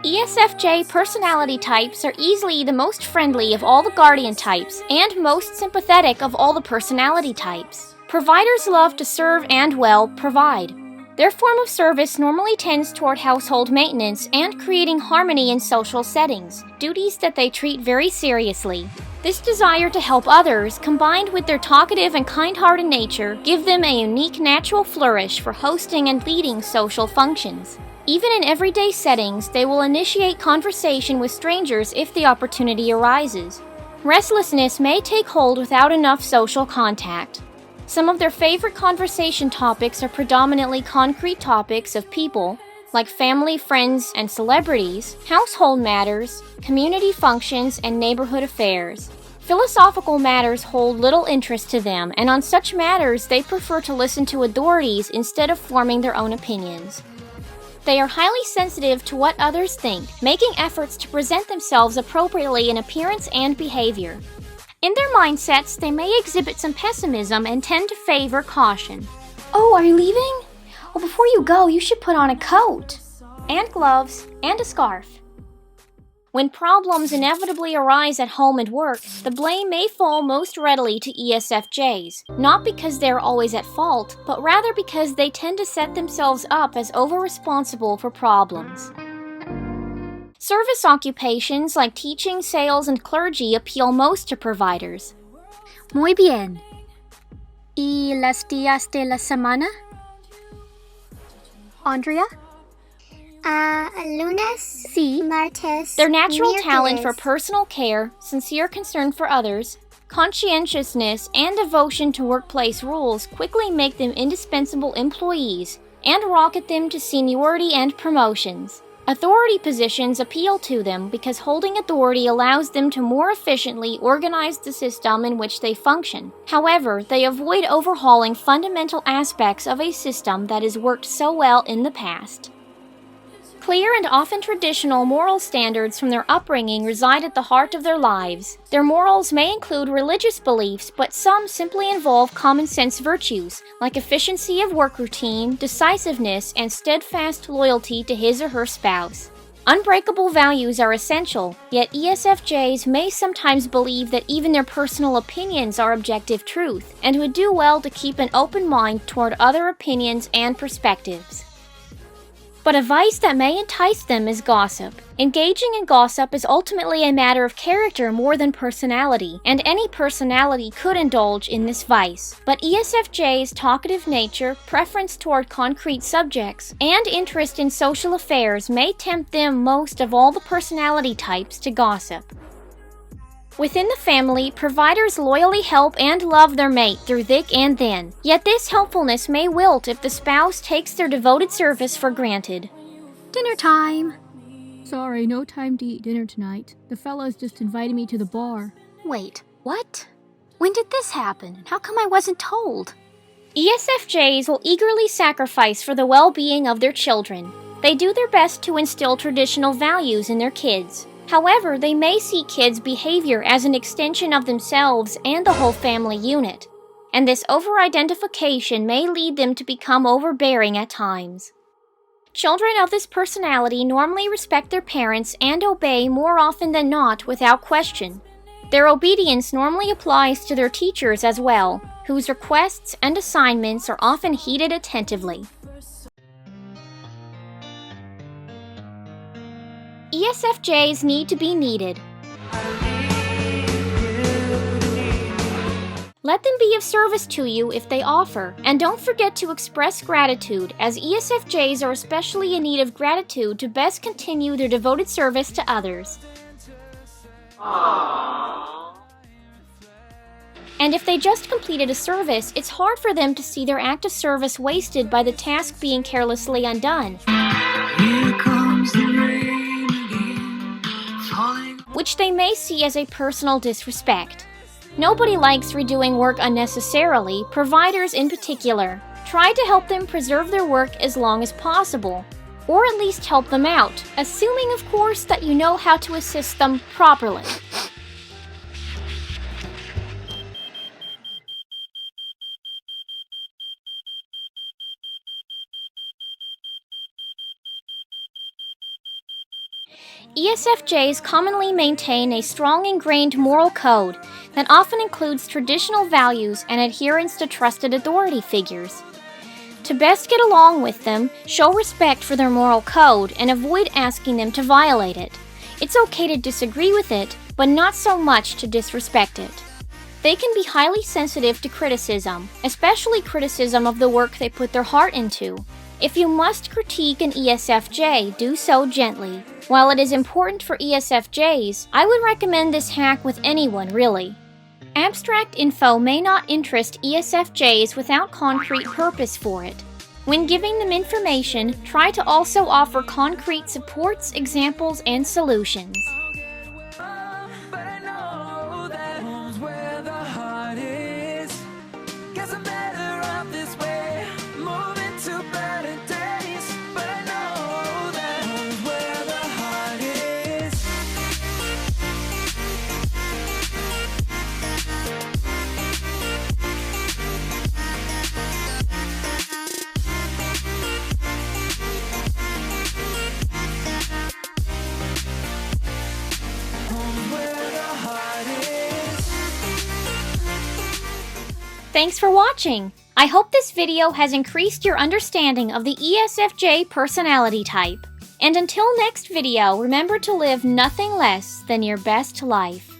ESFJ personality types are easily the most friendly of all the guardian types and most sympathetic of all the personality types. Providers love to serve and, well, provide. Their form of service normally tends toward household maintenance and creating harmony in social settings, duties that they treat very seriously. This desire to help others, combined with their talkative and kind-hearted nature, give them a unique natural flourish for hosting and leading social functions. Even in everyday settings, they will initiate conversation with strangers if the opportunity arises. Restlessness may take hold without enough social contact. Some of their favorite conversation topics are predominantly concrete topics of people, like family, friends, and celebrities, household matters, community functions, and neighborhood affairs. Philosophical matters hold little interest to them, and on such matters they prefer to listen to authorities instead of forming their own opinions. They are highly sensitive to what others think, making efforts to present themselves appropriately in appearance and behavior. In their mindsets, they may exhibit some pessimism and tend to favor caution. Oh, are you leaving? Well, before you go, you should put on a coat. And gloves, and a scarf. When problems inevitably arise at home and work, the blame may fall most readily to ESFJs, not because they're always at fault, but rather because they tend to set themselves up as over-responsible for problems. Service occupations like teaching, sales, and clergy appeal most to providers. Muy bien. ¿Y las días de la semana? Andrea? Lunes, Sí. martes, Their natural talent for miércoles. personal care, sincere concern for others, conscientiousness, and devotion to workplace rules quickly make them indispensable employees and rocket them to seniority and promotions. Authority positions appeal to them because holding authority allows them to more efficiently organize the system in which they function. However, they avoid overhauling fundamental aspects of a system that has worked so well in the past. Clear and often traditional moral standards from their upbringing reside at the heart of their lives. Their morals may include religious beliefs, but some simply involve common sense virtues, like efficiency of work routine, decisiveness, and steadfast loyalty to his or her spouse. Unbreakable values are essential, yet ESFJs may sometimes believe that even their personal opinions are objective truth, and would do well to keep an open mind toward other opinions and perspectives. But a vice that may entice them is gossip. Engaging in gossip is ultimately a matter of character more than personality, and any personality could indulge in this vice. But ESFJ's talkative nature, preference toward concrete subjects, and interest in social affairs may tempt them most of all the personality types to gossip. Within the family, providers loyally help and love their mate through thick and thin. Yet this helpfulness may wilt if the spouse takes their devoted service for granted. Dinner time. Sorry, no time to eat dinner tonight. The fellas just invited me to the bar. Wait, what? When did this happen? How come I wasn't told? ESFJs will eagerly sacrifice for the well-being of their children. They do their best to instill traditional values in their kids. However, they may see kids' behavior as an extension of themselves and the whole family unit, and this over-identification may lead them to become overbearing at times. Children of this personality normally respect their parents and obey more often than not without question. Their obedience normally applies to their teachers as well, whose requests and assignments are often heeded attentively. ESFJs need to be needed. Let them be of service to you if they offer, and don't forget to express gratitude, as ESFJs are especially in need of gratitude to best continue their devoted service to others. Aww. And if they just completed a service, it's hard for them to see their act of service wasted by the task being carelessly undone. Here comes the rain again, falling. Which they may see as a personal disrespect. Nobody likes redoing work unnecessarily, providers in particular. Try to help them preserve their work as long as possible, or at least help them out, assuming, of course, that you know how to assist them properly. ESFJs commonly maintain a strong ingrained moral code that often includes traditional values and adherence to trusted authority figures. To best get along with them, show respect for their moral code and avoid asking them to violate it. It's okay to disagree with it, but not so much to disrespect it. They can be highly sensitive to criticism, especially criticism of the work they put their heart into. If you must critique an ESFJ, do so gently. While it is important for ESFJs, I would recommend this hack with anyone, really. Abstract info may not interest ESFJs without concrete purpose for it. When giving them information, try to also offer concrete supports, examples, and solutions. But I know that home's where the heart is. Guess I'm better off this way, moving to better days. But I know that home's where the heart is. Home's where the heart is. Thanks for watching! I hope this video has increased your understanding of the ESFJ personality type. And until next video, remember to live nothing less than your best life.